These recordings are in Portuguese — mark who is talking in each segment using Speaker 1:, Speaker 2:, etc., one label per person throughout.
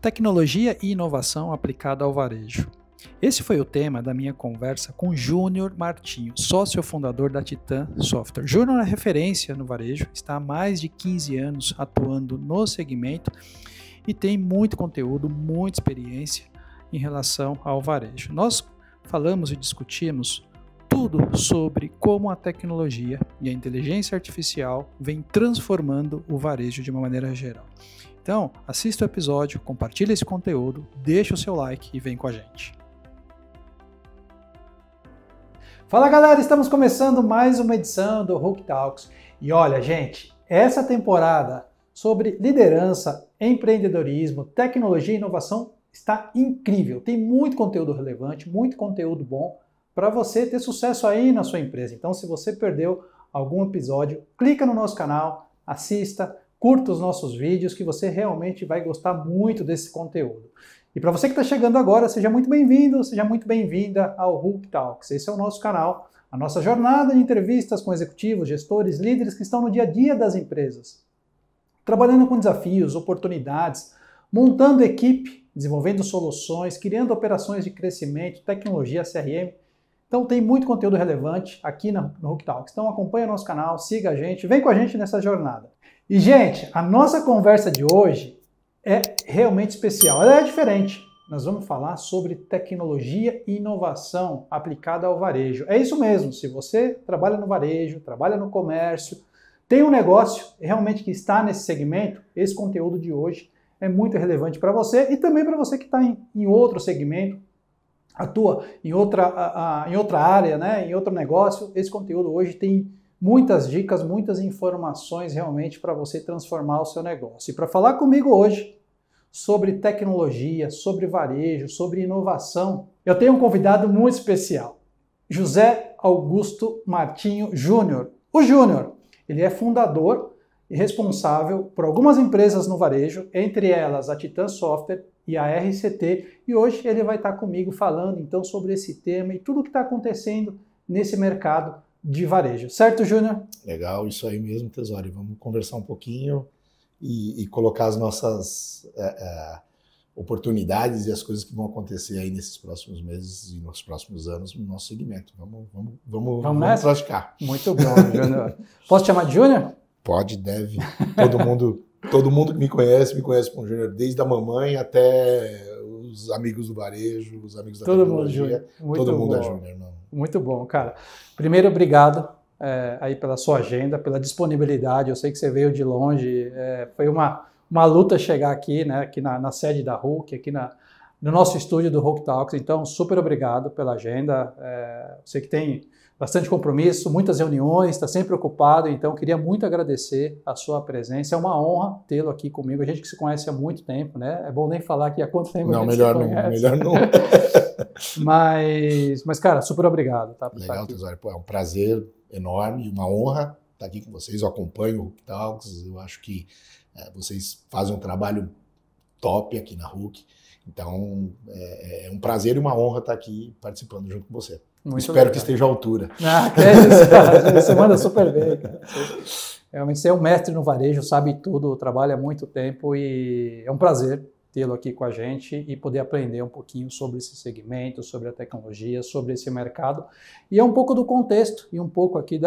Speaker 1: Tecnologia e inovação aplicada ao varejo. Esse foi o tema da minha conversa com Júnior Martinho, sócio fundador da Titan Software. Júnior é referência no varejo, está há mais de 15 anos atuando no segmento e tem muito conteúdo, muita experiência em relação ao varejo. Nós falamos e discutimos tudo sobre como a tecnologia e a inteligência artificial vem transformando o varejo de uma maneira geral. Então, assista o episódio, compartilhe esse conteúdo, deixa o seu like e vem com a gente. Fala galera, estamos começando mais uma edição do Hook Talks. E olha gente, essa temporada sobre liderança, empreendedorismo, tecnologia e inovação está incrível. Tem muito conteúdo relevante, muito conteúdo bom para você ter sucesso aí na sua empresa. Então, se você perdeu algum episódio, clica no nosso canal, assista, curta os nossos vídeos que você realmente vai gostar muito desse conteúdo. E para você que está chegando agora, seja muito bem-vindo, seja muito bem-vinda ao Hook Talks. Esse é o nosso canal, a nossa jornada de entrevistas com executivos, gestores, líderes que estão no dia a dia das empresas, trabalhando com desafios, oportunidades, montando equipe, desenvolvendo soluções, criando operações de crescimento, tecnologia, CRM. Então tem muito conteúdo relevante aqui no Hook Talks. Então acompanha o nosso canal, siga a gente, vem com a gente nessa jornada. E, gente, a nossa conversa de hoje é realmente especial. Ela é diferente. Nós vamos falar sobre tecnologia e inovação aplicada ao varejo. É isso mesmo. Se você trabalha no varejo, trabalha no comércio, tem um negócio realmente que está nesse segmento, esse conteúdo de hoje é muito relevante para você e também para você que está em outro segmento, atua em outra área, né, em outro negócio. Esse conteúdo hoje tem muitas dicas, muitas informações realmente para você transformar o seu negócio. E para falar comigo hoje sobre tecnologia, sobre varejo, sobre inovação, eu tenho um convidado muito especial, José Augusto Martinho Júnior. O Júnior, ele é fundador e responsável por algumas empresas no varejo, entre elas a Titan Software e a RCT, e hoje ele vai estar comigo falando então sobre esse tema e tudo o que está acontecendo nesse mercado de varejo. Certo, Júnior?
Speaker 2: Legal, isso aí mesmo, Tesório. Vamos conversar um pouquinho e colocar as nossas oportunidades e as coisas que vão acontecer aí nesses próximos meses e nos próximos anos no nosso segmento. Vamos praticar.
Speaker 1: Muito bom, Júnior. Posso te chamar de Júnior?
Speaker 2: Pode, deve. Todo mundo que me conhece com o Júnior, desde a mamãe até os amigos do varejo, os amigos da tecnologia. Todo mundo é Júnior.
Speaker 1: Muito bom, cara. Primeiro, obrigado aí pela sua agenda, pela disponibilidade. Eu sei que você veio de longe. Foi uma luta chegar aqui, né, aqui na sede da Hook, aqui no nosso estúdio do Hook Talks. Então, super obrigado pela agenda. Sei que tem bastante compromisso, muitas reuniões, está sempre ocupado. Então, queria muito agradecer a sua presença. É uma honra tê-lo aqui comigo. A gente que se conhece há muito tempo, né? É bom nem falar aqui há quanto tempo
Speaker 2: não,
Speaker 1: a gente
Speaker 2: melhor
Speaker 1: se conhece.
Speaker 2: Melhor não.
Speaker 1: Mas, cara, super obrigado. Tá,
Speaker 2: legal, Tesório. É um prazer enorme, uma honra estar aqui com vocês. Eu acompanho o Hook Talks. Eu acho que vocês fazem um trabalho top aqui na Hook. Então, é um prazer e uma honra estar aqui participando junto com você. Espero que esteja à altura.
Speaker 1: Que é isso, cara. Você manda super bem, cara. Realmente você é um mestre no varejo, sabe tudo, trabalha há muito tempo e é um prazer tê-lo aqui com a gente e poder aprender um pouquinho sobre esse segmento, sobre a tecnologia, sobre esse mercado. E é um pouco do contexto e um pouco aqui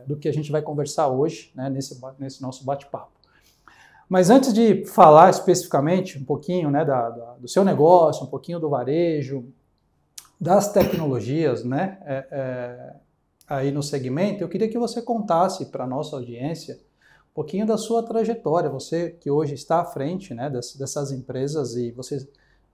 Speaker 1: do que a gente vai conversar hoje, né, nesse nosso bate-papo. Mas antes de falar especificamente um pouquinho, né, do seu negócio, um pouquinho do varejo, das tecnologias, né, aí no segmento, eu queria que você contasse para a nossa audiência um pouquinho da sua trajetória. Você que hoje está à frente, né, dessas empresas e você,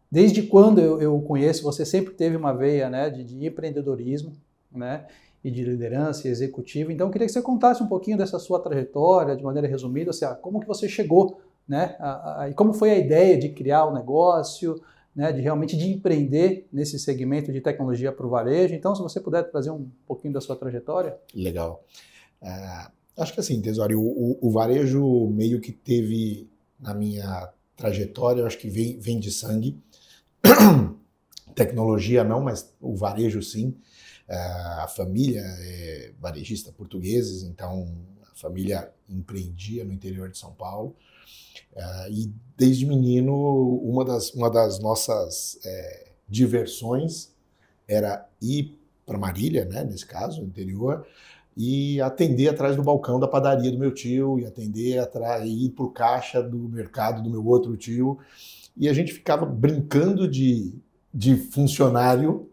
Speaker 1: desde quando eu conheço, você sempre teve uma veia, né, de empreendedorismo, né, e de liderança e executiva. Então, eu queria que você contasse um pouquinho dessa sua trajetória, de maneira resumida, assim, como que você chegou, né, e como foi a ideia de criar o negócio, né, de realmente de empreender nesse segmento de tecnologia para o varejo. Então, se você puder trazer um pouquinho da sua trajetória.
Speaker 2: Legal. Acho que assim, Tesório, o varejo meio que teve na minha trajetória, eu acho que vem de sangue. Tecnologia não, mas o varejo sim. A família é varejista portugueses, então a A família empreendia no interior de São Paulo. E desde menino, uma das nossas diversões era ir para Marília, né, nesse caso, no interior, e atender atrás do balcão da padaria do meu tio, e ir para o caixa do mercado do meu outro tio. E a gente ficava brincando de funcionário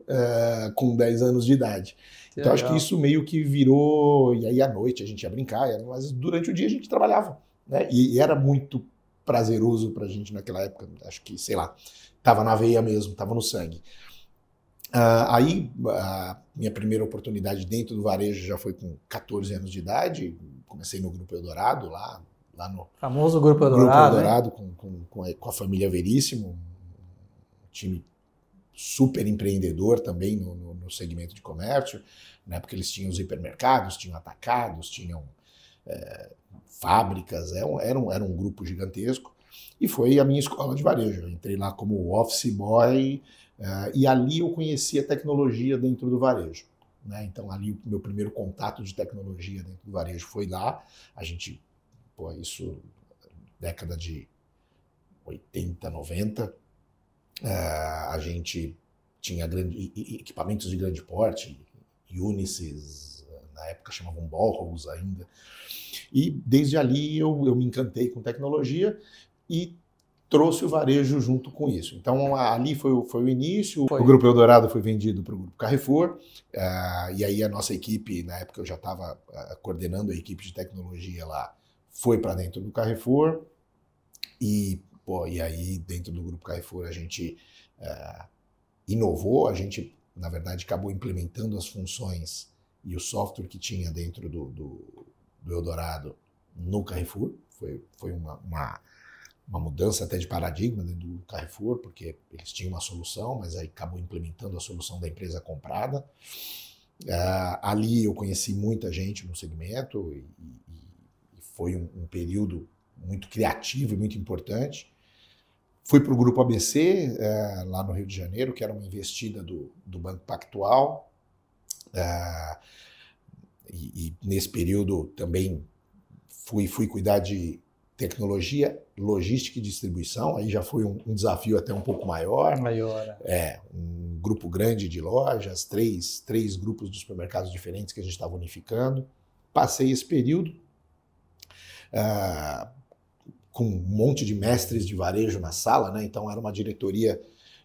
Speaker 2: com 10 anos de idade. Então acho que isso meio que virou, e aí à noite a gente ia brincar, mas durante o dia a gente trabalhava, né? E era muito prazeroso pra gente naquela época, acho que, sei lá, tava na veia mesmo, tava no sangue. Aí a minha primeira oportunidade dentro do varejo já foi com 14 anos de idade, comecei no Grupo Eldorado, lá no
Speaker 1: famoso Grupo Eldorado,
Speaker 2: com a família Veríssimo, um time super empreendedor também no segmento de comércio, né, porque eles tinham os hipermercados, tinham atacados, tinham fábricas, era um grupo gigantesco, e foi a minha escola de varejo. Eu entrei lá como office boy, e ali eu conheci a tecnologia dentro do varejo, né? Então ali o meu primeiro contato de tecnologia dentro do varejo foi lá. A gente, isso década de 80, 90, a gente tinha equipamentos de grande porte, Unisys, na época chamavam Ballrooms ainda, e desde ali eu me encantei com tecnologia e trouxe o varejo junto com isso. Então ali foi o início. O Grupo Eldorado foi vendido para o Grupo Carrefour, e aí a nossa equipe, na época eu já estava coordenando a equipe de tecnologia lá, foi para dentro do Carrefour, e aí dentro do Grupo Carrefour a gente inovou, a gente na verdade acabou implementando as funções e o software que tinha dentro do Eldorado no Carrefour. Foi uma mudança até de paradigma dentro do Carrefour, porque eles tinham uma solução, mas aí acabou implementando a solução da empresa comprada. Ali eu conheci muita gente no segmento e foi um período muito criativo e muito importante. Fui para o Grupo ABC, lá no Rio de Janeiro, que era uma investida do Banco Pactual. E nesse período também fui cuidar de tecnologia, logística e distribuição. Aí já foi um desafio até um pouco maior. Um grupo grande de lojas, três grupos de supermercados diferentes que a gente estava unificando. Passei esse período com um monte de mestres de varejo na sala, né? Então era uma diretoria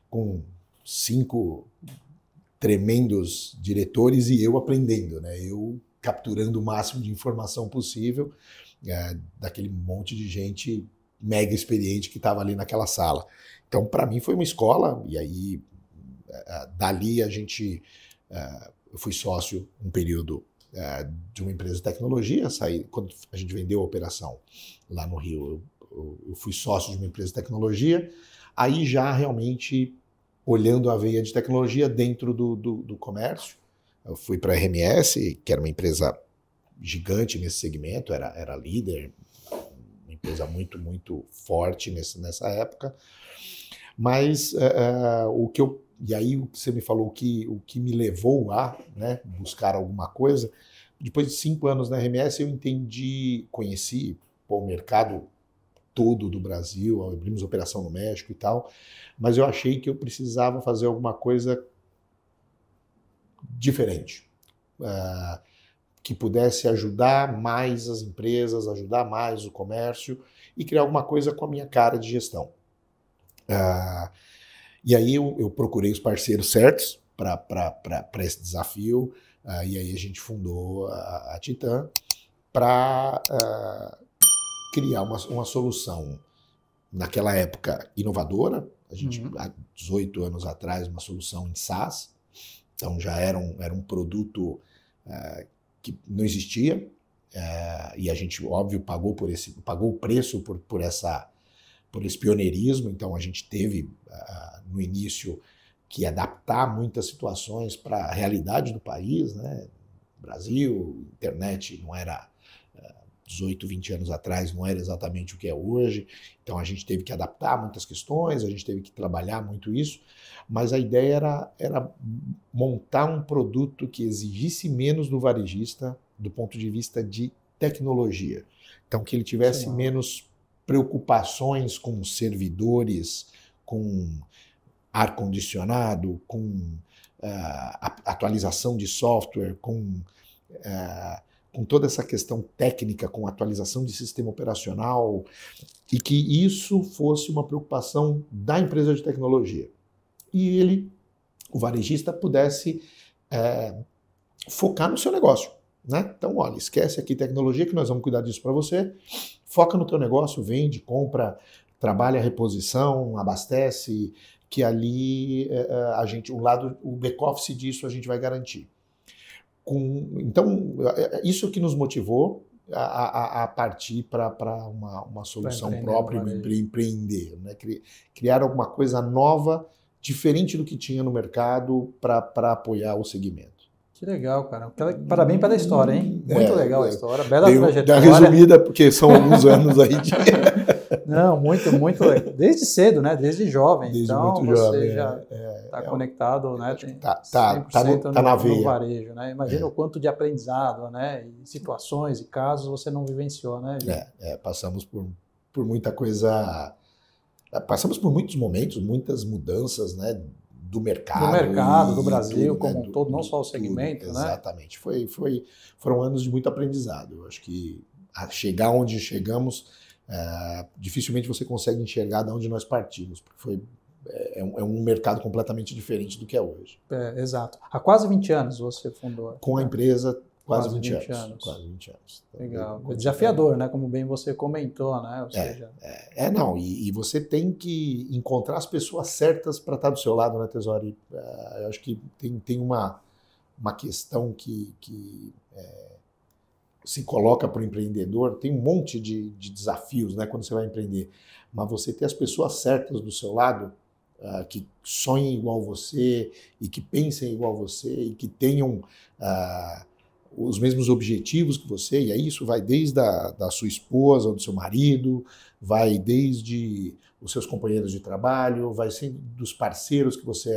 Speaker 2: com 5 tremendos diretores e eu aprendendo, né? Eu capturando o máximo de informação possível daquele monte de gente mega experiente que estava ali naquela sala. Então, para mim, foi uma escola, e aí, dali eu fui sócio um período de uma empresa de tecnologia, quando a gente vendeu a operação lá no Rio, eu fui sócio de uma empresa de tecnologia, aí já realmente olhando a veia de tecnologia dentro do comércio. Eu fui para a RMS, que era uma empresa gigante nesse segmento, era líder, uma empresa muito, muito forte nessa época. Mas e aí você me falou o que me levou a, né, buscar alguma coisa. Depois de 5 anos na RMS, eu conheci o mercado todo do Brasil, abrimos operação no México e tal, mas eu achei que eu precisava fazer alguma coisa diferente, que pudesse ajudar mais as empresas, ajudar mais o comércio e criar alguma coisa com a minha cara de gestão. E aí eu procurei os parceiros certos para esse desafio, e aí a gente fundou a Titan para criar uma solução, naquela época, inovadora. A gente, há 18 anos atrás, uma solução em SaaS, então já era um produto que não existia, e a gente, óbvio, pagou o preço por esse pioneirismo. Então a gente teve, no início, que adaptar muitas situações para a realidade do país, né? Brasil, internet não era 18, 20 anos atrás, não era exatamente o que é hoje, então a gente teve que adaptar muitas questões, a gente teve que trabalhar muito isso, mas a ideia era montar um produto que exigisse menos do varejista do ponto de vista de tecnologia. Então, que ele tivesse
Speaker 1: Sim.
Speaker 2: menos preocupações com servidores, com ar-condicionado, com atualização de software, com toda essa questão técnica, com atualização de sistema operacional, e que isso fosse uma preocupação da empresa de tecnologia. E ele, o varejista, pudesse focar no seu negócio, né? Então, olha, esquece aqui tecnologia que nós vamos cuidar disso para você, foca no teu negócio, vende, compra, trabalha a reposição, abastece, que ali o back-office disso a gente vai garantir. Então, isso que nos motivou a partir para uma solução própria, empreender, né? Criar alguma coisa nova, diferente do que tinha no mercado para apoiar o segmento.
Speaker 1: Que legal, cara. Parabéns pela história, hein? Muito legal a história, bela trajetória.
Speaker 2: Dá resumida, porque são alguns anos aí de...
Speaker 1: Não, muito legal. Desde cedo, né? Desde jovem.
Speaker 2: Desde
Speaker 1: então,
Speaker 2: muito jovem.
Speaker 1: Você já está conectado, né?
Speaker 2: Tá na veia.
Speaker 1: No varejo, né? Imagina o quanto de aprendizado, né? E situações e casos você não vivenciou, né?
Speaker 2: Passamos por muita coisa... Passamos por muitos momentos, muitas mudanças, né? Do mercado,
Speaker 1: do Brasil,
Speaker 2: tudo,
Speaker 1: como um todo, não só o segmento,
Speaker 2: tudo,
Speaker 1: né?
Speaker 2: Exatamente. Foram anos de muito aprendizado. Eu acho que a chegar onde chegamos, dificilmente você consegue enxergar de onde nós partimos, porque é um mercado completamente diferente do que é hoje.
Speaker 1: Exato. Há quase 20 anos você fundou.
Speaker 2: Com a empresa, quase 20 anos.
Speaker 1: Quase
Speaker 2: 20 anos.
Speaker 1: Legal. É desafiador, né? Como bem você comentou, né? Ou seja...
Speaker 2: E você tem que encontrar as pessoas certas para estar do seu lado, né, Tesori? Eu acho que tem uma questão que se coloca para o empreendedor, tem um monte de desafios, né, quando você vai empreender, mas você ter as pessoas certas do seu lado, que sonhem igual você e que pensem igual você e que tenham os mesmos objetivos que você, e aí isso vai desde da sua esposa ou do seu marido, vai desde os seus companheiros de trabalho, vai ser dos parceiros que você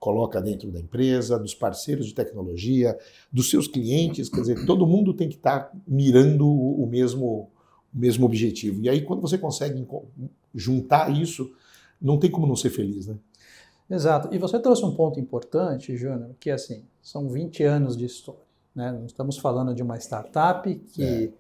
Speaker 2: coloca dentro da empresa, dos parceiros de tecnologia, dos seus clientes, quer dizer, todo mundo tem que estar mirando o mesmo objetivo. E aí quando você consegue juntar isso, não tem como não ser feliz, né?
Speaker 1: Exato. E você trouxe um ponto importante, Júnior, que assim, são 20 anos de história, né? Nós estamos falando de uma startup que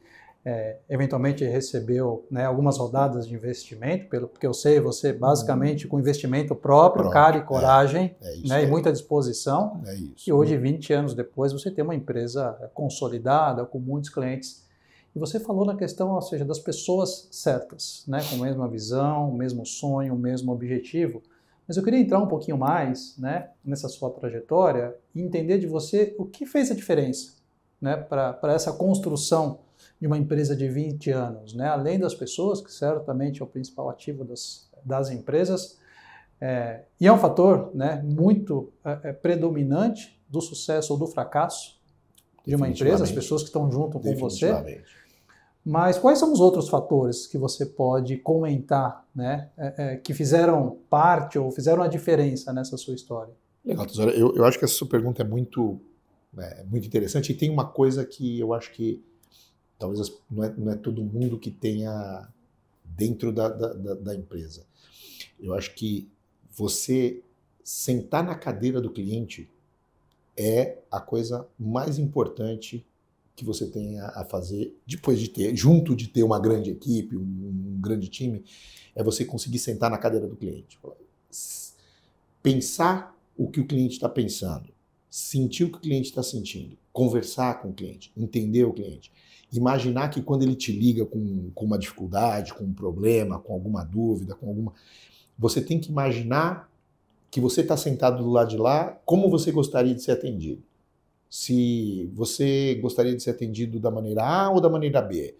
Speaker 1: eventualmente recebeu, né, algumas rodadas de investimento, porque eu sei, você basicamente com investimento próprio, cara e coragem, né, e muita disposição.
Speaker 2: É isso.
Speaker 1: E hoje, 20 anos depois, você tem uma empresa consolidada, com muitos clientes. E você falou na questão, ou seja, das pessoas certas, né, com a mesma visão, o mesmo sonho, o mesmo objetivo. Mas eu queria entrar um pouquinho mais, né, nessa sua trajetória e entender de você o que fez a diferença, né, para essa construção de uma empresa de 20 anos, né, além das pessoas, que certamente é o principal ativo das empresas, e é um fator, né, muito predominante do sucesso ou do fracasso de uma empresa, as pessoas que estão junto com você. Mas quais são os outros fatores que você pode comentar, né, que fizeram parte ou fizeram a diferença nessa sua história?
Speaker 2: Legal, Tesoura. Eu acho que essa sua pergunta é muito interessante, e tem uma coisa que eu acho que talvez não é todo mundo que tenha dentro da empresa. Eu acho que você sentar na cadeira do cliente é a coisa mais importante que você tem a fazer depois de ter uma grande equipe, um grande time, é você conseguir sentar na cadeira do cliente. Pensar o que o cliente está pensando, sentir o que o cliente está sentindo, conversar com o cliente, entender o cliente. Imaginar que quando ele te liga com uma dificuldade, com um problema, com alguma dúvida, você tem que imaginar que você está sentado do lado de lá, como você gostaria de ser atendido. Se você gostaria de ser atendido da maneira A ou da maneira B.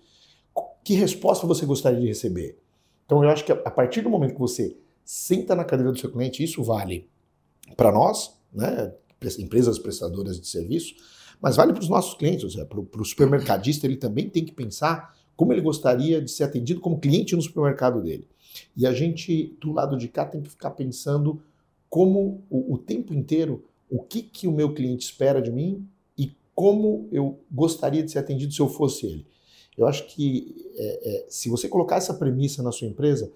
Speaker 2: Que resposta você gostaria de receber? Então eu acho que a partir do momento que você senta na cadeira do seu cliente, isso vale para nós, né, empresas prestadoras de serviço, mas vale para os nossos clientes, ou seja, para o supermercadista, ele também tem que pensar como ele gostaria de ser atendido como cliente no supermercado dele. E a gente, do lado de cá, tem que ficar pensando como o tempo inteiro o que o meu cliente espera de mim e como eu gostaria de ser atendido se eu fosse ele. Eu acho que se você colocar essa premissa na sua empresa,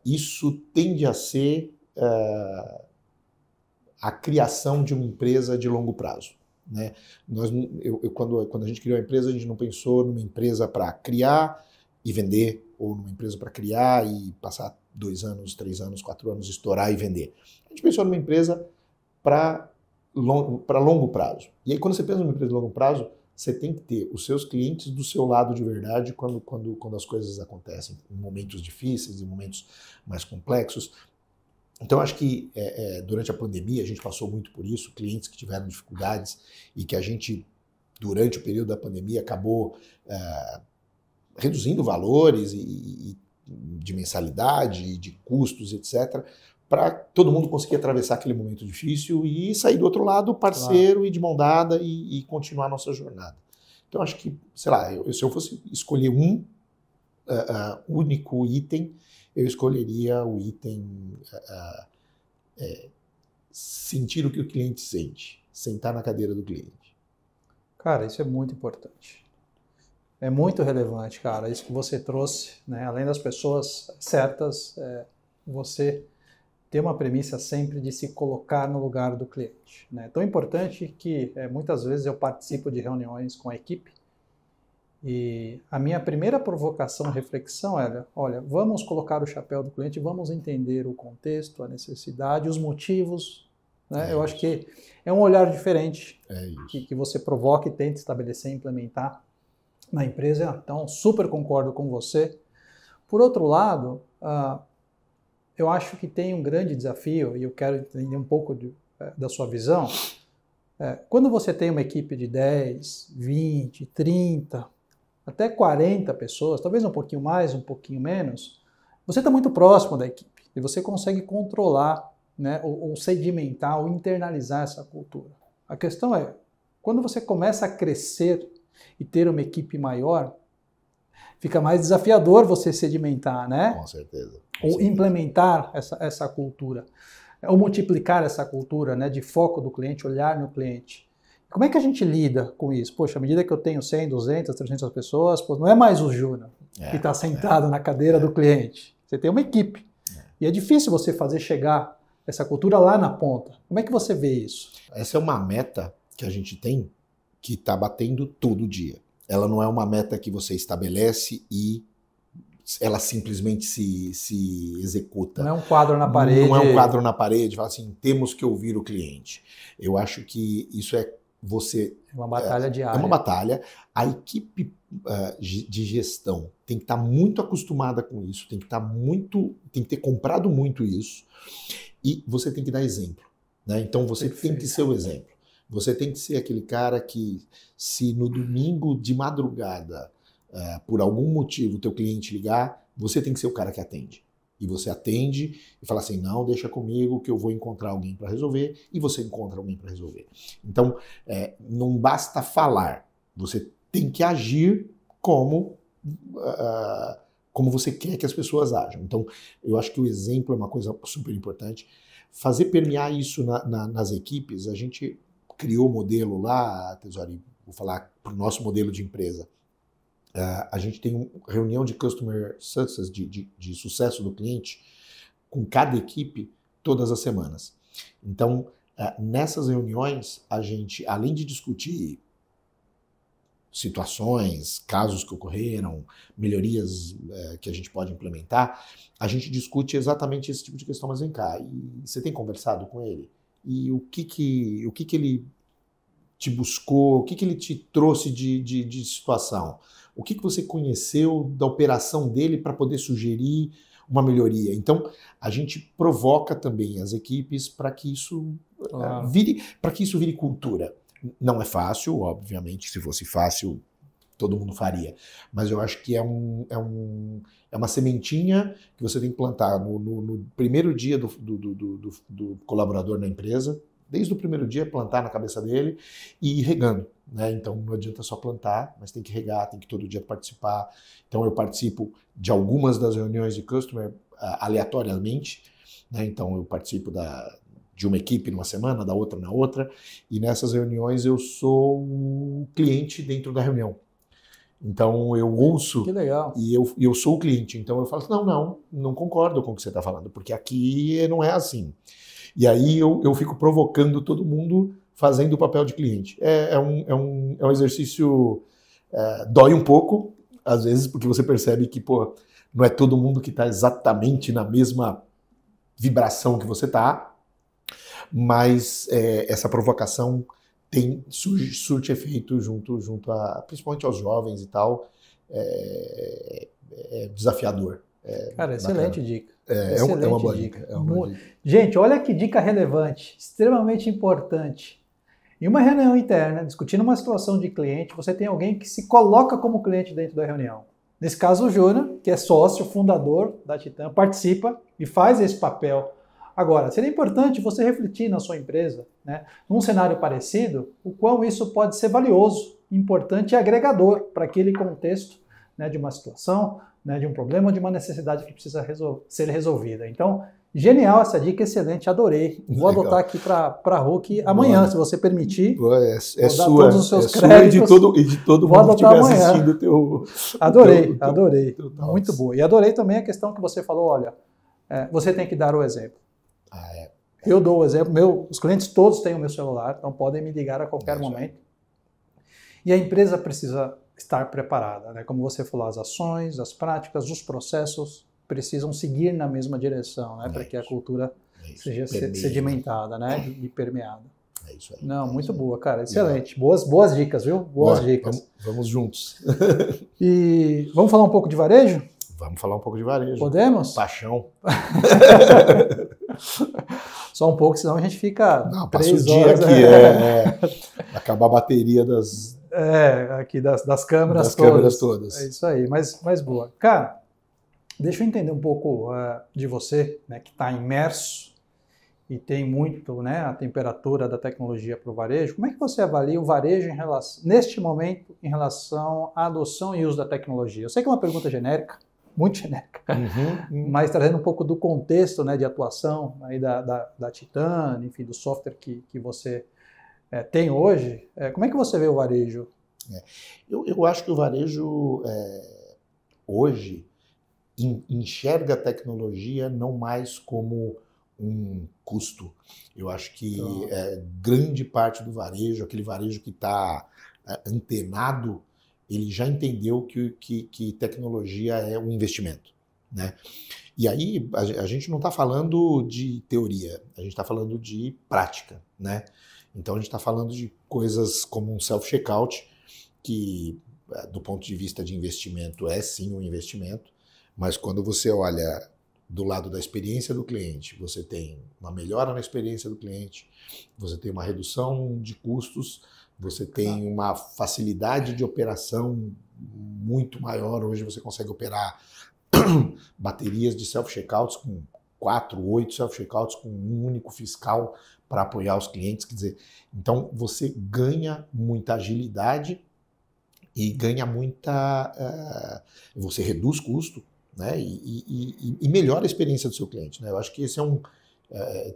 Speaker 2: isso tende a ser a criação de uma empresa de longo prazo. Né? Quando a gente criou a empresa, a gente não pensou numa empresa para criar e vender, ou numa empresa para criar e passar 2 anos, 3 anos, 4 anos, estourar e vender. A gente pensou numa empresa para longo prazo. E aí, quando você pensa numa empresa de longo prazo, você tem que ter os seus clientes do seu lado de verdade quando as coisas acontecem, em momentos difíceis, em momentos mais complexos. Então, acho que durante a pandemia a gente passou muito por isso, clientes que tiveram dificuldades e que a gente, durante o período da pandemia, acabou reduzindo valores de mensalidade, de custos, etc., para todo mundo conseguir atravessar aquele momento difícil e sair do outro lado parceiro e de mão dada e continuar a nossa jornada. Então, acho que, sei lá, se eu fosse escolher um único item, eu escolheria o item sentir o que o cliente sente, sentar na cadeira do cliente.
Speaker 1: Cara, isso é muito importante. É muito relevante, cara, isso que você trouxe, né? Além das pessoas certas, você ter uma premissa sempre de se colocar no lugar do cliente. Né? Tão importante que muitas vezes eu participo de reuniões com a equipe e a minha primeira provocação, reflexão é, olha, vamos colocar o chapéu do cliente, vamos entender o contexto, a necessidade, os motivos. Né? Eu acho que é um olhar diferente que você provoca e tenta estabelecer e implementar na empresa. Então, super concordo com você. Por outro lado, eu acho que tem um grande desafio, e eu quero entender um pouco da sua visão. Quando você tem uma equipe de 10, 20, 30, até 40 pessoas, talvez um pouquinho mais, um pouquinho menos, você está muito próximo da equipe e você consegue controlar, né, ou sedimentar, ou internalizar essa cultura. A questão é, quando você começa a crescer e ter uma equipe maior, fica mais desafiador você sedimentar, né?
Speaker 2: Com certeza.
Speaker 1: Ou implementar essa cultura, ou multiplicar essa cultura, né, de foco do cliente, olhar no cliente. Como é que a gente lida com isso? Poxa, à medida que eu tenho 100, 200, 300 pessoas, não é mais o Júnior que está sentado na cadeira do cliente. Você tem uma equipe. E é difícil você fazer chegar essa cultura lá na ponta. Como é que você vê isso?
Speaker 2: Essa é uma meta que a gente tem que está batendo todo dia. Ela não é uma meta que você estabelece e ela simplesmente se executa.
Speaker 1: Não é um quadro na parede.
Speaker 2: Não é um quadro na parede, fala assim, temos que ouvir o cliente. Eu acho que isso é você...
Speaker 1: É uma batalha diária.
Speaker 2: É uma batalha. A equipe de gestão tem que estar muito acostumada com isso, tem que ter comprado muito isso e você tem que dar exemplo. Né? Então você tem que ser o exemplo. Você tem que ser aquele cara que, se no domingo de madrugada, por algum motivo, o teu cliente ligar, você tem que ser o cara que atende. E você atende e fala assim, não, deixa comigo que eu vou encontrar alguém para resolver, e você encontra alguém para resolver. Então, não basta falar, você tem que agir como você quer que as pessoas ajam. Então, eu acho que o exemplo é uma coisa super importante. Fazer permear isso nas equipes, a gente criou o modelo lá, Tesori, vou falar para o nosso modelo de empresa. A gente tem uma reunião de Customer Success, de sucesso do cliente, com cada equipe todas as semanas. Então, nessas reuniões, a gente, além de discutir situações, casos que ocorreram, melhorias que a gente pode implementar, a gente discute exatamente esse tipo de questão. Mas vem cá, e você tem conversado com ele? E o que ele te buscou, o que ele te trouxe de situação? O que você conheceu da operação dele para poder sugerir uma melhoria? Então, a gente provoca também as equipes para que isso vire cultura. Não é fácil, obviamente, se fosse fácil, todo mundo faria. Mas eu acho que é uma sementinha que você tem que plantar no primeiro dia do colaborador na empresa, desde o primeiro dia, plantar na cabeça dele e ir regando. Né? Então não adianta só plantar, mas tem que regar, tem que todo dia participar. Então eu participo de algumas das reuniões de customer aleatoriamente. Né? Então eu participo de uma equipe numa semana, da outra na outra, e nessas reuniões eu sou o cliente dentro da reunião. Então eu ouço e eu sou o cliente. Então eu falo assim, não concordo com o que você está falando, porque aqui não é assim. E aí eu fico provocando todo mundo fazendo o papel de cliente. É um exercício, dói um pouco, às vezes, porque você percebe que não é todo mundo que está exatamente na mesma vibração que você está, mas essa provocação surte efeito junto principalmente aos jovens e tal, é desafiador.
Speaker 1: Cara, excelente dica.
Speaker 2: É uma boa dica.
Speaker 1: Gente, olha que dica relevante, extremamente importante. Em uma reunião interna, discutindo uma situação de cliente, você tem alguém que se coloca como cliente dentro da reunião. Nesse caso, o Júnior, que é sócio, fundador da Titan, participa e faz esse papel. Agora, seria importante você refletir na sua empresa, né, num cenário parecido, o quão isso pode ser valioso, importante e agregador para aquele contexto, né, de uma situação, né, de um problema ou de uma necessidade que precisa ser resolvida. Então, genial essa dica, excelente, adorei. Vou adotar aqui para a Hulk amanhã, se você permitir.
Speaker 2: É sua,
Speaker 1: todos os seus
Speaker 2: créditos, e de todo mundo que estiver assistindo o teu...
Speaker 1: Adorei. Muito boa. E adorei também a questão que você falou, olha, você tem que dar o exemplo. Eu dou o exemplo, os clientes todos têm o meu celular, então podem me ligar a qualquer momento. E a empresa precisa estar preparada, né? Como você falou, as ações, as práticas, os processos precisam seguir na mesma direção, né? Para que a cultura seja sedimentada, né? E permeada.
Speaker 2: É isso aí.
Speaker 1: Não, muito boa, cara, excelente. Boas dicas, viu? Boas dicas.
Speaker 2: Vamos juntos.
Speaker 1: E vamos falar um pouco de varejo?
Speaker 2: Vamos falar um pouco de varejo.
Speaker 1: Podemos?
Speaker 2: Paixão.
Speaker 1: Só um pouco, senão a gente fica
Speaker 2: passa o dia aqui, acabar a bateria das...
Speaker 1: aqui das câmeras todas. É isso aí, mas boa. Cara, deixa eu entender um pouco de você, né, que está imerso e tem muito, né, a temperatura da tecnologia para o varejo. Como é que você avalia o varejo neste momento em relação à adoção e uso da tecnologia? Eu sei que é uma pergunta genérica, muito genérica, mas trazendo um pouco do contexto, né, de atuação aí da Titan, enfim, do software que você tem hoje. Como é que você vê o varejo?
Speaker 2: Eu acho que o varejo hoje enxerga a tecnologia não mais como um custo. Eu acho que grande parte do varejo, aquele varejo que está antenado, ele já entendeu que tecnologia é um investimento, né? E aí a gente não está falando de teoria, a gente está falando de prática, né? Então a gente está falando de coisas como um self-checkout, que do ponto de vista de investimento é sim um investimento, mas quando você olha do lado da experiência do cliente, você tem uma melhora na experiência do cliente, você tem uma redução de custos, você tem uma facilidade de operação muito maior. Hoje você consegue operar baterias de self-checkouts com 4, 8 self-checkouts com um único fiscal para apoiar os clientes. Quer dizer, então você ganha muita agilidade e ganha você reduz custo, né? E melhora a experiência do seu cliente, né? Eu acho que esse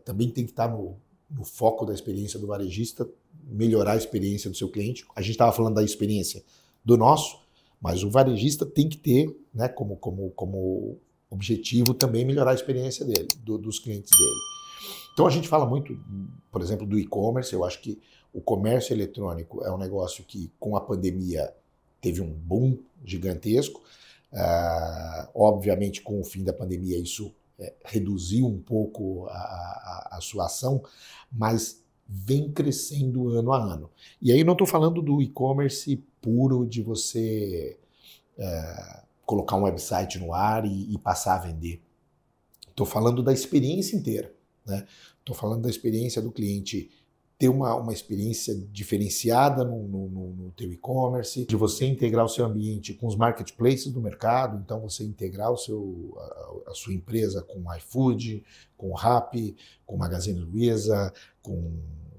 Speaker 2: também tem que estar no foco da experiência do varejista, melhorar a experiência do seu cliente. A gente estava falando da experiência do nosso, mas o varejista tem que ter, né, como objetivo também melhorar a experiência dele, dos clientes dele. Então a gente fala muito, por exemplo, do e-commerce. Eu acho que o comércio eletrônico é um negócio que com a pandemia teve um boom gigantesco. Obviamente com o fim da pandemia isso reduziu um pouco a sua ação, mas vem crescendo ano a ano. E aí não estou falando do e-commerce puro de você colocar um website no ar e passar a vender. Estou falando da experiência inteira, né? Estou falando da experiência do cliente ter uma experiência diferenciada no teu e-commerce, de você integrar o seu ambiente com os marketplaces do mercado, então você integrar a sua empresa com o iFood, com o Rappi, com o Magazine Luiza, com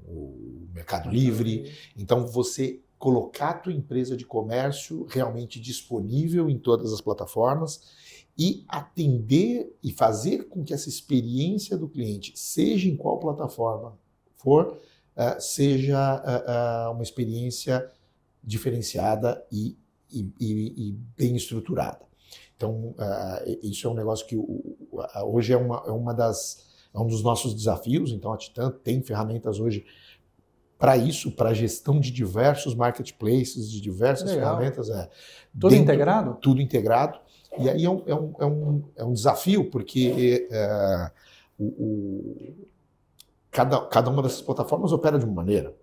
Speaker 2: o Mercado Livre. Então você colocar a tua empresa de comércio realmente disponível em todas as plataformas e atender e fazer com que essa experiência do cliente, seja em qual plataforma for, seja uma experiência diferenciada e bem estruturada. Então, isso é um negócio que hoje é um dos nossos desafios. Então, a Titan tem ferramentas hoje para isso, para a gestão de diversos marketplaces, de diversas ferramentas.
Speaker 1: Tudo integrado?
Speaker 2: Tudo integrado. E aí é um desafio, porque cada uma dessas plataformas opera de uma maneira.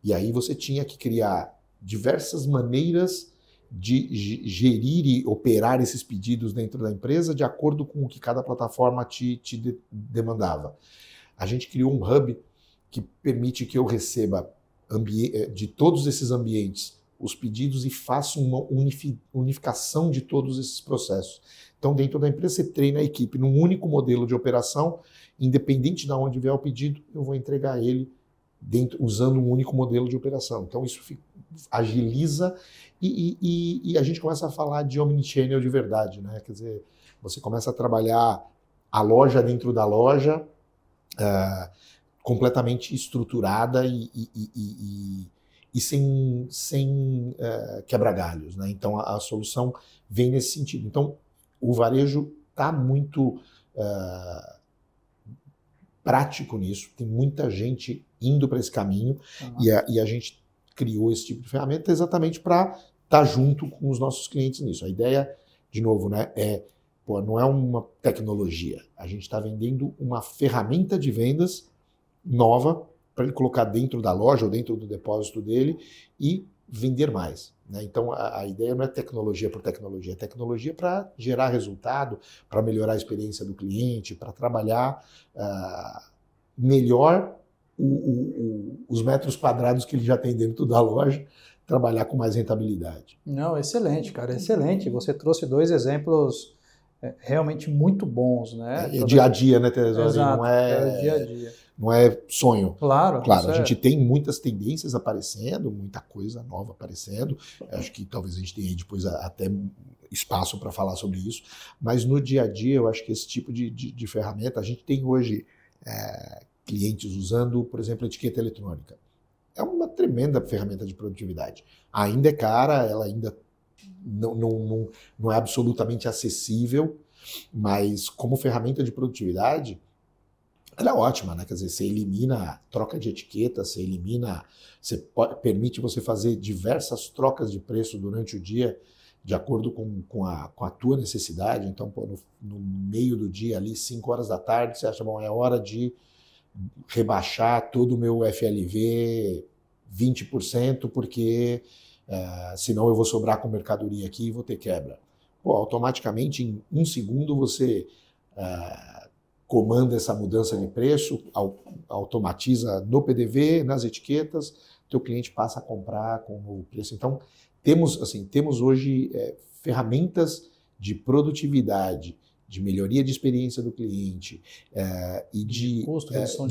Speaker 2: E aí você tinha que criar diversas maneiras de gerir e operar esses pedidos dentro da empresa de acordo com o que cada plataforma te demandava. A gente criou um hub que permite que eu receba de todos esses ambientes os pedidos e faça uma unificação de todos esses processos. Então, dentro da empresa, você treina a equipe num único modelo de operação, independente de onde vier o pedido, eu vou entregar ele usando um único modelo de operação. Então, isso agiliza e a gente começa a falar de omnichannel de verdade, né? Quer dizer, você começa a trabalhar a loja dentro da loja, completamente estruturada e sem quebra-galhos, né? Então, a solução vem nesse sentido. Então, o varejo está muito prático nisso, tem muita gente indo para esse caminho, e a gente criou esse tipo de ferramenta exatamente para estar junto com os nossos clientes nisso. A ideia, de novo, né, não é uma tecnologia, a gente está vendendo uma ferramenta de vendas nova para ele colocar dentro da loja ou dentro do depósito dele e vender mais, né? Então, a ideia não é tecnologia por tecnologia, é tecnologia para gerar resultado, para melhorar a experiência do cliente, para trabalhar melhor os metros quadrados que ele já tem dentro da loja, trabalhar com mais rentabilidade.
Speaker 1: Não, excelente, cara, excelente. Você trouxe 2 exemplos realmente muito bons, né?
Speaker 2: É dia a dia, né, Teresório?
Speaker 1: Exato,
Speaker 2: não
Speaker 1: é dia a dia.
Speaker 2: Não é sonho.
Speaker 1: Claro,
Speaker 2: a gente tem muitas tendências aparecendo, muita coisa nova aparecendo. Acho que talvez a gente tenha depois até espaço para falar sobre isso. Mas no dia a dia, eu acho que esse tipo de ferramenta, a gente tem hoje clientes usando, por exemplo, etiqueta eletrônica. É uma tremenda ferramenta de produtividade. Ainda é cara, ela ainda não é absolutamente acessível, mas como ferramenta de produtividade, ela é ótima, né? Quer dizer, você elimina a troca de etiqueta, permite você fazer diversas trocas de preço durante o dia, de acordo com a tua necessidade. Então, no meio do dia, ali, 5 horas da tarde, você acha, bom, é hora de rebaixar todo o meu FLV 20%, porque senão eu vou sobrar com mercadoria aqui e vou ter quebra. Automaticamente, em 1 segundo, você comanda essa mudança de preço, automatiza no PDV, nas etiquetas, teu cliente passa a comprar com o novo preço. Então, temos hoje ferramentas de produtividade, de melhoria de experiência do cliente e de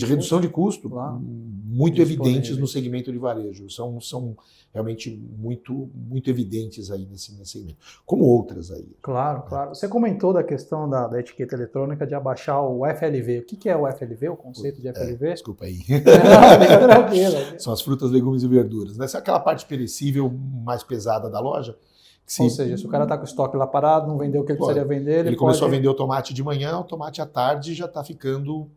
Speaker 2: redução de custo, claro, muito evidentes no segmento de varejo. São realmente muito evidentes aí nesse segmento, como outras aí.
Speaker 1: Claro, claro. Você comentou da questão da etiqueta eletrônica de abaixar o FLV. O que é o FLV, o conceito de FLV?
Speaker 2: Desculpa aí.
Speaker 1: Não, tranquilo.
Speaker 2: São as frutas, legumes e verduras, né? Essa é aquela parte perecível mais pesada da loja.
Speaker 1: Ou seja, se o cara está com o estoque lá parado, não vendeu o que ele precisaria vender...
Speaker 2: Ele começou a vender o tomate de manhã, o tomate à tarde já está ficando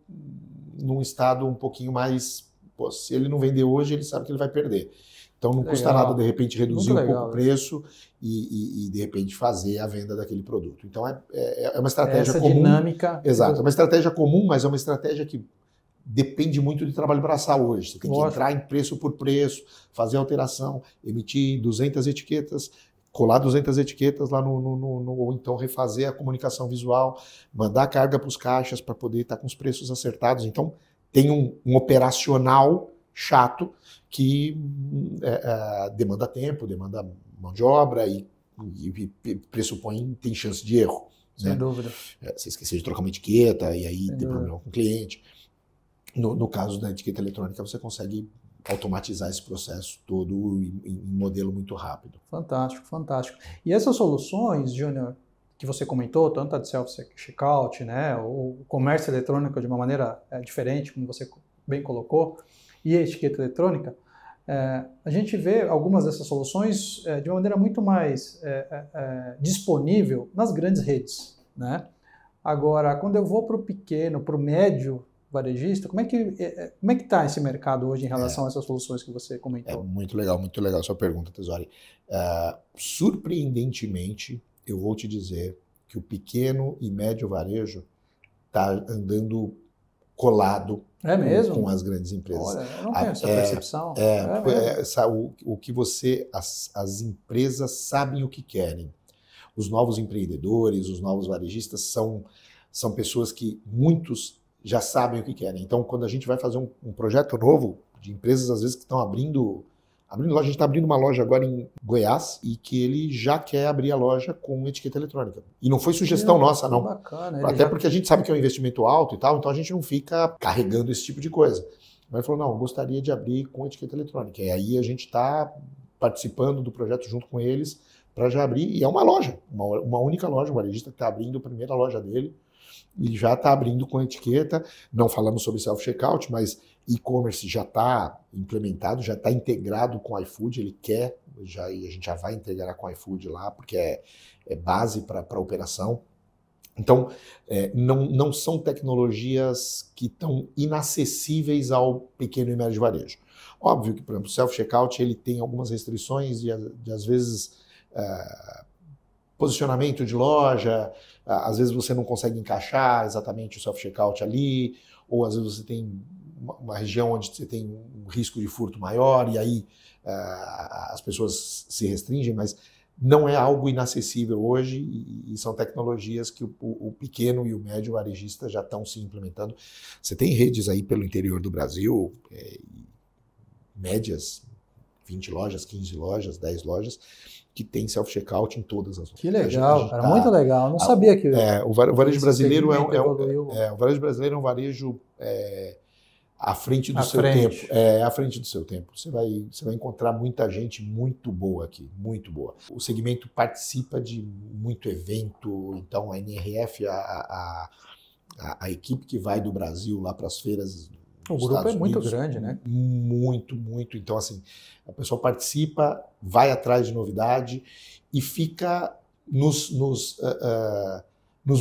Speaker 2: num estado um pouquinho mais... se ele não vender hoje, ele sabe que ele vai perder. Então não custa nada, de repente, reduzir um pouco o preço e de repente, fazer a venda daquele produto. Então é uma estratégia comum. Essa
Speaker 1: dinâmica...
Speaker 2: Exato, é uma estratégia comum, mas é uma estratégia que depende muito de trabalho braçal hoje. Você tem que entrar em preço por preço, fazer alteração, emitir 200 etiquetas... colar 200 etiquetas lá ou então refazer a comunicação visual, mandar a carga para os caixas para poder estar com os preços acertados. Então, tem um operacional chato que demanda tempo, demanda mão de obra e pressupõe, tem chance de erro.
Speaker 1: Sem dúvida.
Speaker 2: Você esqueceu de trocar uma etiqueta e aí tem problema com o cliente. No caso da etiqueta eletrônica, você consegue automatizar esse processo todo em modelo muito rápido.
Speaker 1: Fantástico, fantástico. E essas soluções, Júnior, que você comentou, tanto a de self-checkout, né, o comércio eletrônico de uma maneira diferente, como você bem colocou, e a etiqueta eletrônica, a gente vê algumas dessas soluções de uma maneira muito mais disponível nas grandes redes, né? Agora, quando eu vou para o pequeno, para o médio varejista, como é que está esse mercado hoje em relação a essas soluções que você comentou?
Speaker 2: Muito legal a sua pergunta, Tesori. Surpreendentemente, eu vou te dizer que o pequeno e médio varejo está andando colado com as grandes empresas.
Speaker 1: Olha, eu não tenho essa percepção.
Speaker 2: O que as empresas sabem o que querem. Os novos empreendedores, os novos varejistas são pessoas que muitos já sabem o que querem. Então, quando a gente vai fazer um projeto novo de empresas, às vezes, que estão abrindo loja, a gente está abrindo uma loja agora em Goiás e que ele já quer abrir a loja com etiqueta eletrônica. E não foi sugestão nossa, não.
Speaker 1: Bacana,
Speaker 2: até porque a gente sabe que é um investimento alto e tal, então a gente não fica carregando esse tipo de coisa. Mas ele falou, não, eu gostaria de abrir com etiqueta eletrônica. E aí a gente está participando do projeto junto com eles para já abrir. E é uma loja, uma única loja, o varejista que está abrindo a primeira loja dele e já está abrindo com etiqueta. Não falamos sobre self-checkout, mas e-commerce já está implementado, já está integrado com o iFood, ele quer, e a gente já vai integrar com o iFood lá, porque é base para a operação. Então, não são tecnologias que estão inacessíveis ao pequeno e médio varejo. Óbvio que, por exemplo, o self-checkout ele tem algumas restrições de às vezes, posicionamento de loja, às vezes você não consegue encaixar exatamente o self-checkout ali, ou às vezes você tem uma região onde você tem um risco de furto maior e aí as pessoas se restringem, mas não é algo inacessível hoje e são tecnologias que o pequeno e o médio varejista já estão se implementando. Você tem redes aí pelo interior do Brasil, médias, 20 lojas, 15 lojas, 10 lojas, que tem self-checkout em todas as lojas.
Speaker 1: Que legal, cara, muito legal. Eu não sabia que
Speaker 2: o varejo brasileiro o varejo brasileiro é um varejo à frente do seu tempo. À frente do seu tempo. Você vai encontrar muita gente muito boa aqui, muito boa. O segmento participa de muito evento, então a NRF, a equipe que vai do Brasil lá para as feiras.
Speaker 1: O grupo é muito grande, né?
Speaker 2: Muito, muito. Então, assim, a pessoa participa, vai atrás de novidade e fica nos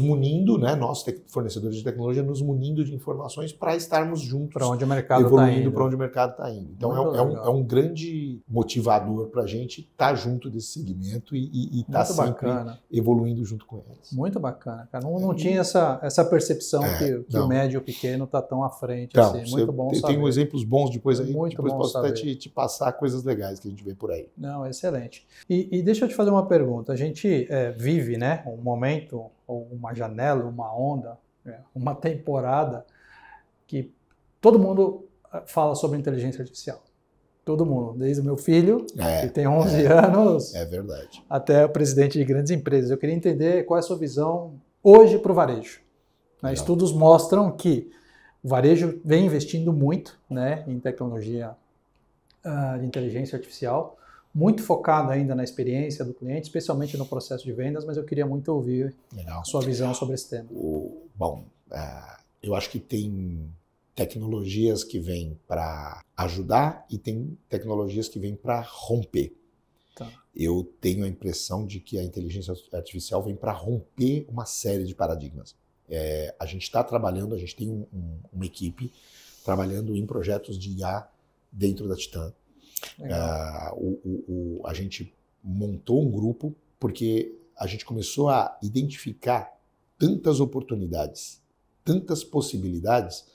Speaker 2: munindo, né? Nós, fornecedores de tecnologia, nos munindo de informações para estarmos juntos,
Speaker 1: para onde o mercado
Speaker 2: evoluindo para onde o mercado está indo. Então, é um grande motivador para a gente estar junto desse segmento e estar sempre evoluindo junto com eles.
Speaker 1: Muito bacana, cara. Não tinha essa percepção que o médio e o pequeno está tão à frente. Então, assim. Muito bom saber.
Speaker 2: Tem exemplos bons depois aí.
Speaker 1: Muito
Speaker 2: depois
Speaker 1: bom
Speaker 2: posso
Speaker 1: saber.
Speaker 2: até te passar coisas legais que a gente vê por aí.
Speaker 1: Não, excelente. E deixa eu te fazer uma pergunta. A gente vive, né, um momento, ou uma janela, uma onda, uma temporada que todo mundo fala sobre inteligência artificial. Todo mundo, desde o meu filho, que tem 11 anos,
Speaker 2: verdade,
Speaker 1: até o presidente de grandes empresas. Eu queria entender qual é a sua visão hoje para o varejo. Estudos mostram que o varejo vem investindo muito, né, em tecnologia de inteligência artificial, muito focado ainda na experiência do cliente, especialmente no processo de vendas, mas eu queria muito ouvir a sua visão sobre esse tema.
Speaker 2: Eu acho que tem tecnologias que vêm para ajudar e tem tecnologias que vêm para romper.
Speaker 1: Tá.
Speaker 2: Eu tenho a impressão de que a inteligência artificial vem para romper uma série de paradigmas. A gente está trabalhando, a gente tem uma equipe trabalhando em projetos de IA dentro da Titan. A gente montou um grupo porque a gente começou a identificar tantas oportunidades, tantas possibilidades,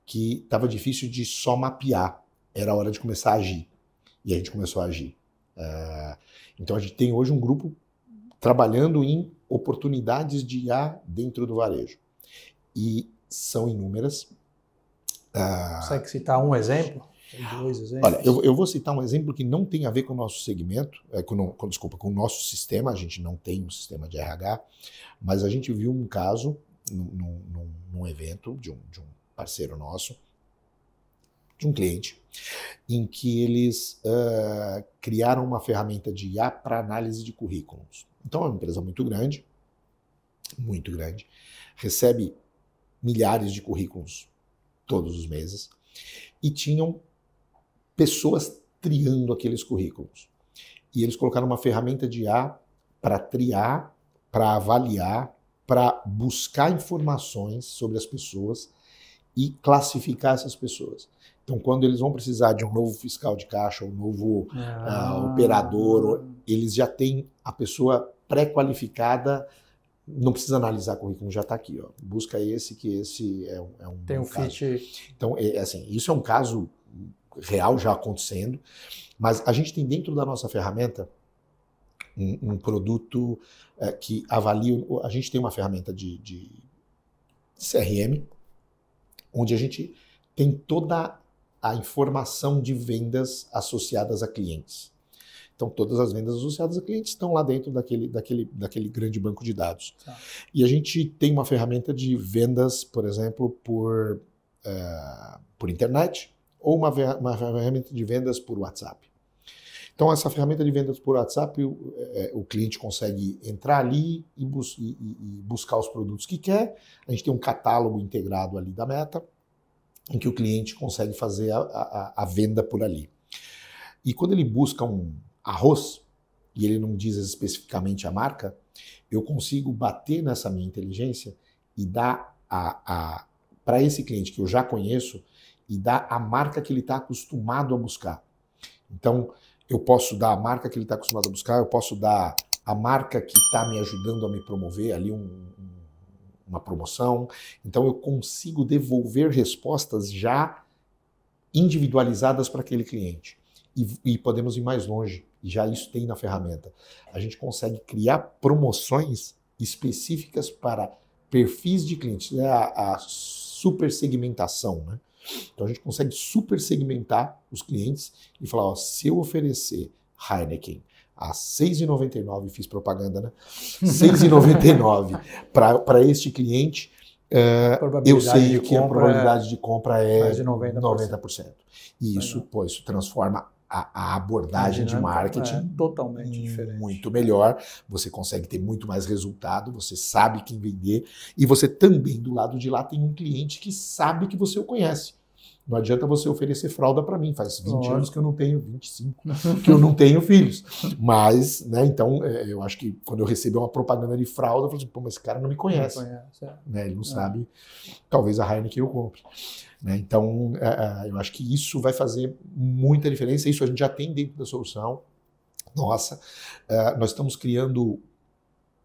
Speaker 2: que estava difícil de só mapear. Era hora de começar a agir. E a gente começou a agir. Então a gente tem hoje um grupo trabalhando em oportunidades de IA dentro do varejo. E são inúmeras.
Speaker 1: Consegue citar um exemplo? Dois exemplos?
Speaker 2: Olha, eu vou citar um exemplo que não tem a ver com o nosso segmento, com o nosso sistema. A gente não tem um sistema de RH, mas a gente viu um caso num evento de um parceiro nosso, de um cliente, em que eles criaram uma ferramenta de IA para análise de currículos. Então é uma empresa muito grande, recebe milhares de currículos todos os meses e tinham pessoas triando aqueles currículos. E eles colocaram uma ferramenta de IA para triar, para avaliar, para buscar informações sobre as pessoas e classificar essas pessoas. Então, quando eles vão precisar de um novo fiscal de caixa, um novo operador, eles já têm a pessoa pré-qualificada, não precisa analisar currículo, já está aqui. Ó. Busca esse, que esse é um
Speaker 1: Tem um
Speaker 2: caso.
Speaker 1: fit.
Speaker 2: Então, assim, isso é um caso real já acontecendo, mas a gente tem dentro da nossa ferramenta um produto que avalia. A gente tem uma ferramenta de CRM, onde a gente tem toda a informação de vendas associadas a clientes. Então, todas as vendas associadas a clientes estão lá dentro daquele grande banco de dados.
Speaker 1: Tá.
Speaker 2: E a gente tem uma ferramenta de vendas, por exemplo, por internet, ou uma ferramenta de vendas por WhatsApp. Então, essa ferramenta de vendas por WhatsApp, o cliente consegue entrar ali e buscar os produtos que quer. A gente tem um catálogo integrado ali da Meta, em que o cliente consegue fazer a venda por ali. E quando ele busca um arroz, e ele não diz especificamente a marca, eu consigo bater nessa minha inteligência e dar para esse cliente que eu já conheço, e dar a marca que ele está acostumado a buscar. Então, eu posso dar a marca que ele está acostumado a buscar, eu posso dar a marca que está me ajudando a me promover, ali uma promoção. Então, eu consigo devolver respostas já individualizadas para aquele cliente. E podemos ir mais longe, e já isso tem na ferramenta. A gente consegue criar promoções específicas para perfis de clientes, a super segmentação, né? Então a gente consegue super segmentar os clientes e falar, ó, se eu oferecer Heineken a R$ 6,99, fiz propaganda, né? R$ 6,99 para este cliente, eu sei que a probabilidade de compra é
Speaker 1: mais de 90%.
Speaker 2: E isso, isso transforma a abordagem de marketing
Speaker 1: totalmente diferente.
Speaker 2: Muito melhor, você consegue ter muito mais resultado, você sabe quem vender, e você também, do lado de lá, tem um cliente que sabe que você o conhece. Não adianta você oferecer fralda para mim, faz 20 anos que eu não tenho, 25, que eu não tenho filhos. Mas, né, então, eu acho que quando eu receber uma propaganda de fralda, eu falo assim, pô, mas esse cara não me conhece. Né, ele não sabe, talvez a Heineken eu compre. Né, então, eu acho que isso vai fazer muita diferença, isso a gente já tem dentro da solução. Nossa, nós estamos criando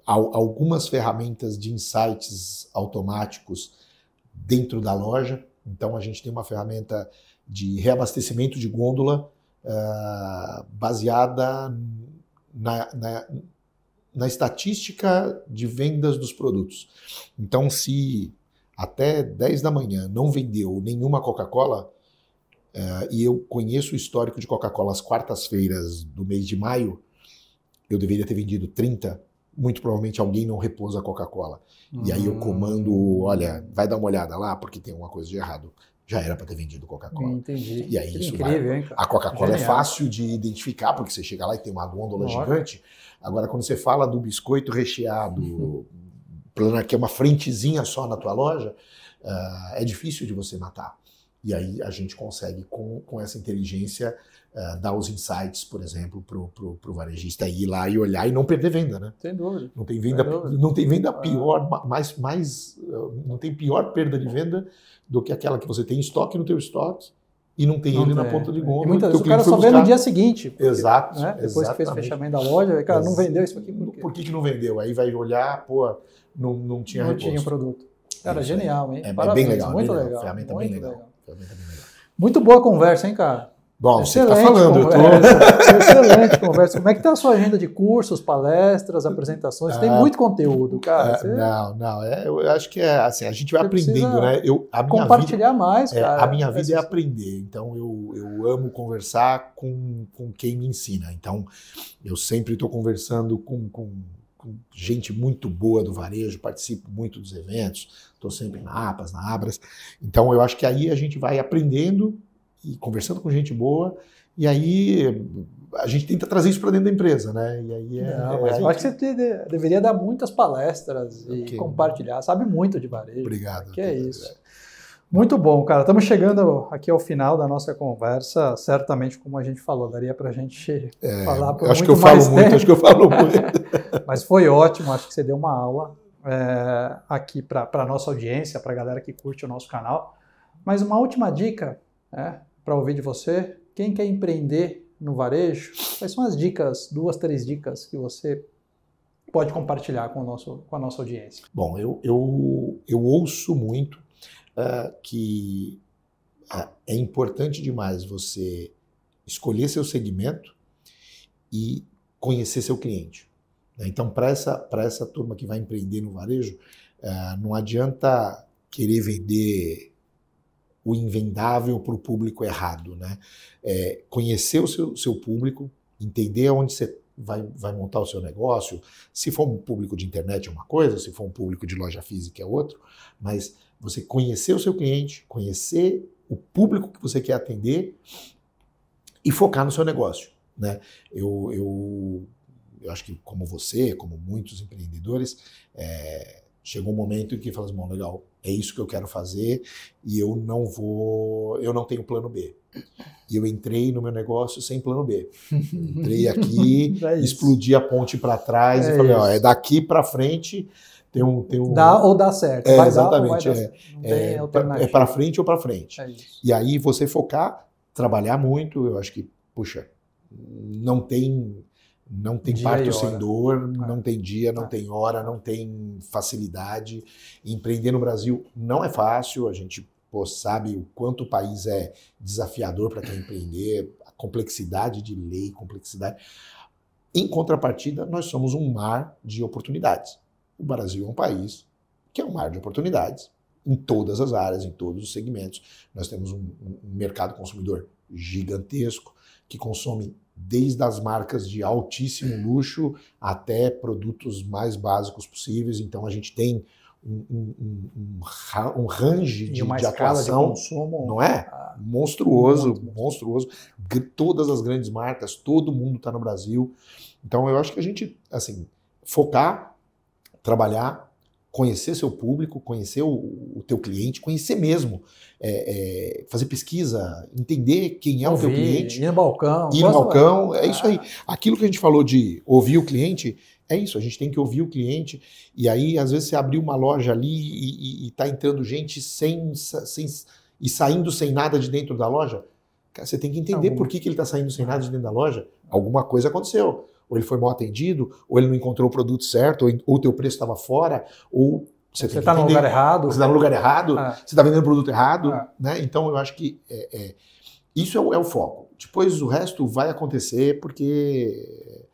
Speaker 2: algumas ferramentas de insights automáticos dentro da loja. Então, a gente tem uma ferramenta de reabastecimento de gôndola baseada na estatística de vendas dos produtos. Então, se até 10 da manhã não vendeu nenhuma Coca-Cola, e eu conheço o histórico de Coca-Cola às quartas-feiras do mês de maio, eu deveria ter vendido 30, muito provavelmente alguém não repôs a Coca-Cola. E aí eu comando, olha, vai dar uma olhada lá, porque tem alguma coisa de errado. Já era para ter vendido Coca-Cola.
Speaker 1: Entendi.
Speaker 2: E aí isso
Speaker 1: incrível, hein, cara?
Speaker 2: A Coca-Cola é fácil de identificar, porque você chega lá e tem uma gôndola gigante. Agora, quando você fala do biscoito recheado, que é uma frentezinha só na tua loja, é difícil de você matar. E aí a gente consegue, com essa inteligência, dar os insights, por exemplo, para o varejista ir lá e olhar e não perder venda, né?
Speaker 1: Sem dúvida.
Speaker 2: Não tem venda pior, não tem pior perda de venda do que aquela que você tem em estoque no teu estoque e não tem ele na ponta de gôndola.
Speaker 1: E muitas vezes o cara só vê no dia seguinte. Porque,
Speaker 2: Exato.
Speaker 1: Né? Depois que fez o fechamento da loja, cara, não vendeu isso aqui.
Speaker 2: Por que não vendeu? Aí vai olhar, pô, não tinha reposto.
Speaker 1: Não tinha produto. Cara, genial, hein?
Speaker 2: É bem legal.
Speaker 1: Muito
Speaker 2: legal.
Speaker 1: legal.
Speaker 2: Ferramenta bem legal.
Speaker 1: Muito boa conversa, hein, cara?
Speaker 2: Bom,
Speaker 1: excelente,
Speaker 2: você está falando.
Speaker 1: Excelente conversa. Como é que está a sua agenda de cursos, palestras, apresentações? Tem muito conteúdo, cara.
Speaker 2: Eu acho que é assim, a gente vai aprendendo, né?
Speaker 1: Compartilhar mais, cara.
Speaker 2: A minha vida é aprender, então eu amo conversar com quem me ensina. Então, eu sempre estou conversando com gente muito boa do varejo, participo muito dos eventos, estou sempre na APAS, na Abras. Então, eu acho que aí a gente vai aprendendo e conversando com gente boa, e aí a gente tenta trazer isso para dentro da empresa, né? E aí
Speaker 1: mas eu acho que você deveria dar muitas palestras e compartilhar, sabe muito de varejo.
Speaker 2: Obrigado.
Speaker 1: Que é isso. Muito bom, cara. Estamos chegando aqui ao final da nossa conversa. Certamente, como a gente falou, daria para a gente falar por muito mais tempo.
Speaker 2: Acho que eu falo muito.
Speaker 1: Mas foi ótimo. Acho que você deu uma aula aqui para a nossa audiência, para a galera que curte o nosso canal. Mas uma última dica para ouvir de você. Quem quer empreender no varejo, quais são as dicas, 2, 3 dicas que você pode compartilhar com a nossa audiência?
Speaker 2: Bom, eu ouço muito que é importante demais você escolher seu segmento e conhecer seu cliente. Então, para essa turma que vai empreender no varejo, não adianta querer vender o invendável para o público errado, né? Conhecer o seu público, entender onde você vai montar o seu negócio. Se for um público de internet é uma coisa, se for um público de loja física é outro, mas você conhecer o seu cliente, conhecer o público que você quer atender e focar no seu negócio, né? Eu acho que como você, como muitos empreendedores, chegou um momento em que fala assim, bom, legal, é isso que eu quero fazer e eu não tenho plano B. E eu entrei no meu negócio sem plano B. Entrei aqui, explodi a ponte para trás e falei, daqui para frente tem um...
Speaker 1: Dá ou dá certo.
Speaker 2: Vai exatamente.
Speaker 1: É
Speaker 2: para frente ou para frente.
Speaker 1: Isso.
Speaker 2: E aí você focar, trabalhar muito, eu acho que, puxa, não tem parto sem dor, não tem dia, não tem hora, não tem facilidade. Empreender no Brasil não é fácil, a gente sabe o quanto o país é desafiador para quem empreender, a complexidade de lei, complexidade. Em contrapartida, nós somos um mar de oportunidades. O Brasil é um país que é um mar de oportunidades em todas as áreas, em todos os segmentos. Nós temos um mercado consumidor gigantesco que consome desde as marcas de altíssimo luxo até produtos mais básicos possíveis. Então a gente tem um range de atuação,
Speaker 1: de consumo,
Speaker 2: não é? Monstruoso. Todas as grandes marcas, todo mundo está no Brasil. Então eu acho que a gente, assim, focar, trabalhar, conhecer seu público, conhecer o teu cliente, conhecer mesmo, fazer pesquisa, entender quem é o teu cliente.
Speaker 1: Ir no balcão.
Speaker 2: É isso aí. Aquilo que a gente falou de ouvir o cliente, é isso, a gente tem que ouvir o cliente, e aí às vezes você abriu uma loja ali e tá entrando gente e saindo sem nada de dentro da loja, você tem que entender por que ele está saindo sem nada de dentro da loja. Alguma coisa aconteceu. Ou ele foi mal atendido, ou ele não encontrou o produto certo, ou o teu preço estava fora, ou você
Speaker 1: está no lugar errado.
Speaker 2: Você está no lugar errado, você está vendendo o produto errado. Né? Então eu acho que isso é o foco. Depois o resto vai acontecer porque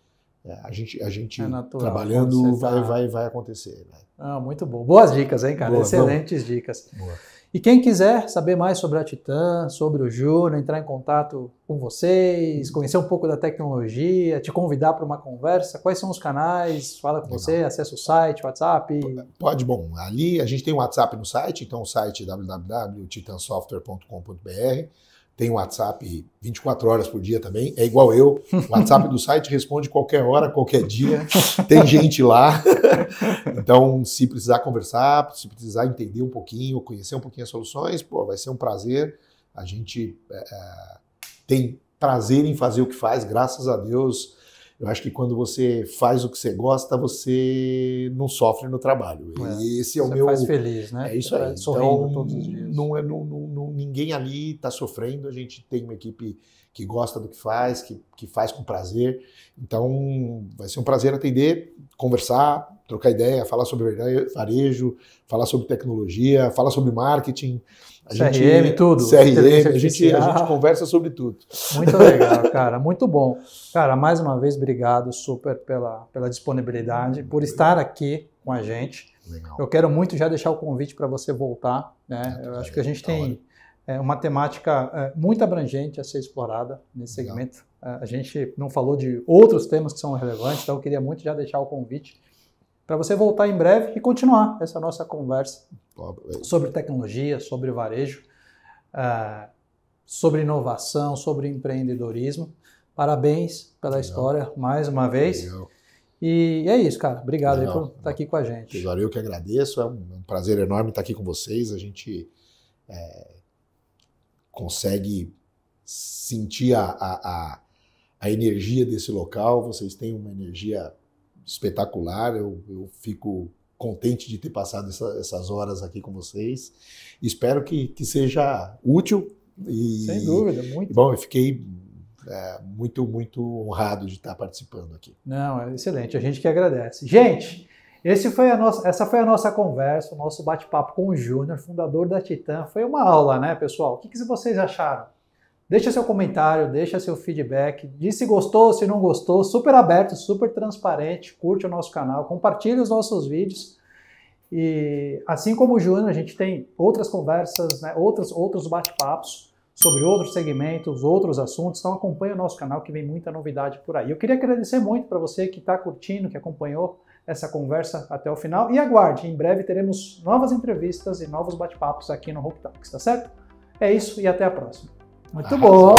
Speaker 2: a gente natural, trabalhando vai acontecer. Né?
Speaker 1: Muito bom. Boas dicas, hein, cara? Excelentes dicas.
Speaker 2: Boa.
Speaker 1: E quem quiser saber mais sobre a Titan, sobre o Júnior, entrar em contato com vocês, conhecer um pouco da tecnologia, te convidar para uma conversa, quais são os canais? Fala com você, acessa o site, WhatsApp.
Speaker 2: Pode, bom, ali a gente tem um WhatsApp no site, então o site é www.titansoftware.com.br. Tem o WhatsApp 24 horas por dia também, é igual eu. O WhatsApp do site responde qualquer hora, qualquer dia. Tem gente lá. Então, se precisar conversar, se precisar entender um pouquinho, conhecer um pouquinho as soluções, vai ser um prazer. A gente tem prazer em fazer o que faz, graças a Deus. Eu acho que quando você faz o que você gosta, você não sofre no trabalho. Esse é o meu...
Speaker 1: Você faz feliz, né?
Speaker 2: É isso aí.
Speaker 1: Sorrindo todos os dias.
Speaker 2: Ninguém ali está sofrendo. A gente tem uma equipe que gosta do que faz, que faz com prazer. Então, vai ser um prazer atender, conversar, trocar ideia, falar sobre varejo, falar sobre tecnologia, falar sobre marketing.
Speaker 1: CRM, tudo.
Speaker 2: CRM, a gente conversa sobre tudo.
Speaker 1: Muito legal, cara. Muito bom. Cara, mais uma vez, obrigado super pela disponibilidade, por estar aqui com a gente.
Speaker 2: Legal.
Speaker 1: Eu quero muito já deixar o convite para você voltar. Né? Eu acho que a gente tem uma temática muito abrangente a ser explorada nesse segmento. A gente não falou de outros temas que são relevantes, então eu queria muito já deixar o convite para você voltar em breve e continuar essa nossa conversa sobre tecnologia, sobre varejo, sobre inovação, sobre empreendedorismo. Parabéns pela história mais uma vez.
Speaker 2: Legal.
Speaker 1: E é isso, cara. Obrigado aí por estar aqui com a gente.
Speaker 2: Eu que agradeço. É um prazer enorme estar aqui com vocês. A gente consegue sentir a energia desse local. Vocês têm uma energia espetacular. Eu fico contente de ter passado essas horas aqui com vocês. Espero que seja útil.
Speaker 1: Sem dúvida, muito.
Speaker 2: Bom, eu fiquei muito, muito honrado de estar participando aqui.
Speaker 1: Não, é excelente. A gente que agradece. Gente, essa foi a nossa conversa, o nosso bate-papo com o Júnior, fundador da Titan. Foi uma aula, né, pessoal? O que vocês acharam? Deixa seu comentário, deixa seu feedback, diz se gostou, se não gostou, super aberto, super transparente, curte o nosso canal, compartilhe os nossos vídeos. E assim como o Júnior, a gente tem outras conversas, né, outros bate-papos sobre outros segmentos, outros assuntos, então acompanhe o nosso canal que vem muita novidade por aí. Eu queria agradecer muito para você que está curtindo, que acompanhou essa conversa até o final e aguarde, em breve teremos novas entrevistas e novos bate-papos aqui no Hope Talks, tá certo? É isso e até a próxima. Muito bom!